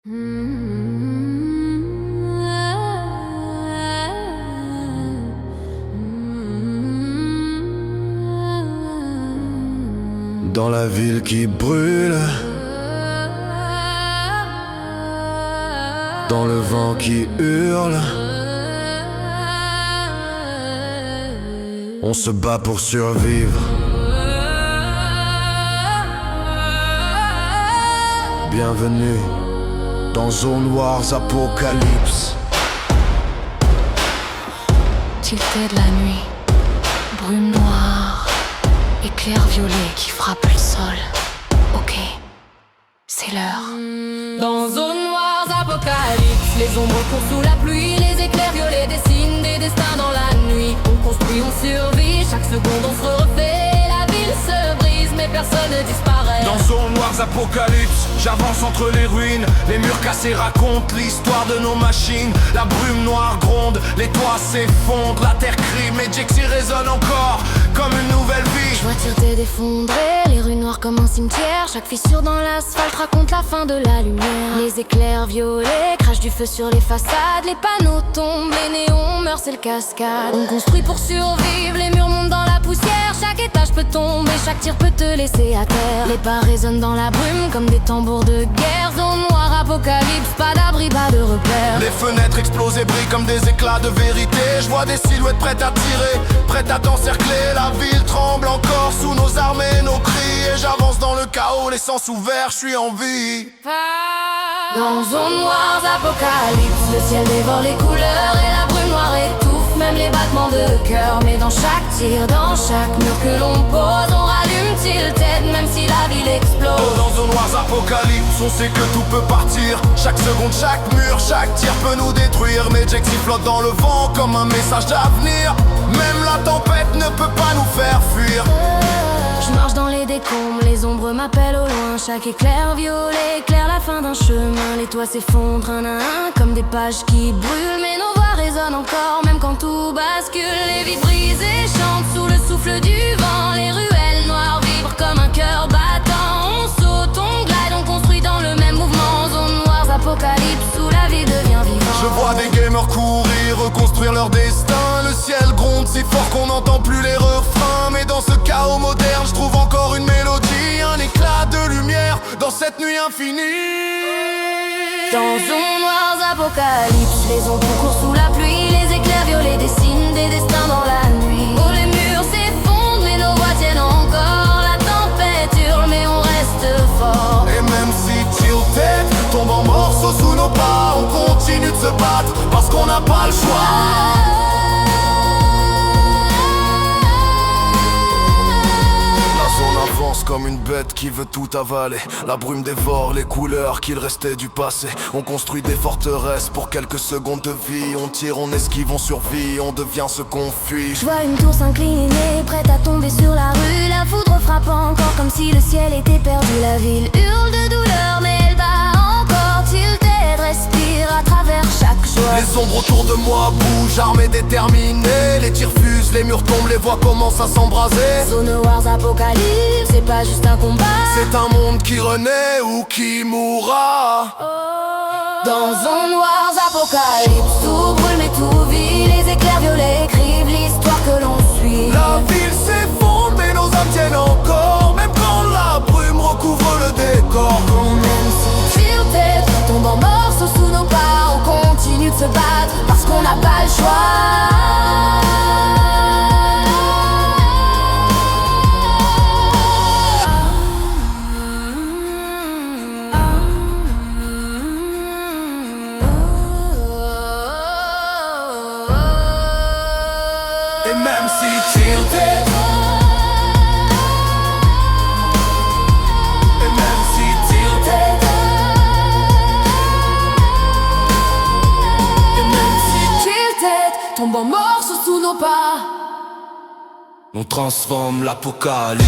Dans la ville qui brûle, dans le vent qui hurle, on se bat pour survivre. Bienvenue dans Zone Wars Apocalypse. Tilté de la nuit, brume noire, éclair violet qui frappe le sol. Ok, c'est l'heure. Dans Zone Wars Apocalypse, les ombres courent sous la pluie, les éclairs violets dessinent des destins dans la nuit. On construit, on survit, chaque seconde on se refait. La ville se brise, mais personne ne disparaît. Dans Zone Wars Apocalypse, j'avance entre les ruines. Les murs cassés racontent l'histoire de nos machines. La brume noire gronde, les toits s'effondrent. La terre crie, mais Jexy résonne encore comme une nouvelle vie. Je vois Tilté défondrer, les rues noires comme un cimetière. Chaque fissure dans l'asphalte raconte la fin de la lumière. Les éclairs violets crachent du feu sur les façades. Les panneaux tombent, les néons meurent, c'est le cascade. On construit pour survivre, les murs montent dans la poussière. Chaque étage peut tomber, chaque tir peut te laisser à terre. Les pas résonnent dans la brume comme des tambours de guerre. Zone noire, apocalypse, pas d'abri, pas de repère. Les fenêtres explosées brillent comme des éclats de vérité. Je vois des silhouettes prêtes à tirer, prêtes à t'encercler. La ville tremble encore sous nos armées, nos cris. Et j'avance dans le chaos, les sens ouverts, je suis en vie. Dans Zone Wars Apocalypse, le ciel dévore les couleurs et la brume noire étouffe même les battements de cœur. Mais dans chaque tir, dans chaque mur que l'on pose, on rallume Tilted même si la ville explose. Dans Zone Wars Apocalypse, on sait que tout peut partir. Chaque seconde, chaque mur, chaque tir peut nous détruire. Mais Jexy flotte dans le vent comme un message d'avenir. Même la tempête ne peut pas nous faire fuir. Je marche dans les décombres, les ombres m'appellent au loin. Chaque éclair violet éclaire la fin d'un chemin. Les toits s'effondrent un à un comme des pages qui brûlent. Mais nos voix résonnent encore même quand tout bascule. Les vies brisées chantent sous le souffle du vent. Les ruelles noires vibrent comme un cœur battant. On saute, on glide, on construit dans le même mouvement. Zone Wars Apocalypse où la vie devient vivante. Je vois des gamers courir, reconstruire leur destin. Le ciel gronde si fort qu'on n'entend plus les refrains. Mais dans ce chaos moderne, je trouve encore une mélodie, un éclat de lumière dans cette nuit infinie. Dans Zone Wars Apocalypse, les ombres courent sous la pluie, les éclairs violets dessinent des destins dans la nuit. Oh, les murs s'effondrent, mais nos voix tiennent encore. La tempête hurle, mais on reste fort. Et même si Tilted tombe en morceaux sous nos pas, on continue de se battre parce qu'on n'a pas le choix. Comme une bête qui veut tout avaler. La brume dévore les couleurs qu'il restait du passé. On construit des forteresses pour quelques secondes de vie. On tire, on esquive, on survit, on devient ce qu'on fuit. Je vois une tour s'incliner, prête à tomber sur la rue. La foudre frappe encore comme si le ciel était perdu. La ville hurle de douleur mais elle bat encore. Tilted respire à travers chaque joie. Les ombres autour de moi bougent, armées déterminées. Les tirs fusent, les murs tombent, les voix commencent à s'embraser. Zone Wars Apocalypse, c'est pas juste un combat. C'est un monde qui renaît ou qui mourra. Dans Zone Wars Apocalypse, tout brûle mais tout vit. Les éclairs violets écrivent l'histoire que l'on suit. La ville s'effondre mais nos âmes tiennent encore. Même quand la brume recouvre le décor. Même si Tilted tombe en morceaux sous nos pas, on continue de se battre parce qu'on n'a pas le choix. Et même si Tilted, et même si Tilted, et même si Tilted tombe en morceaux sous nos pas, on transforme l'apocalypse.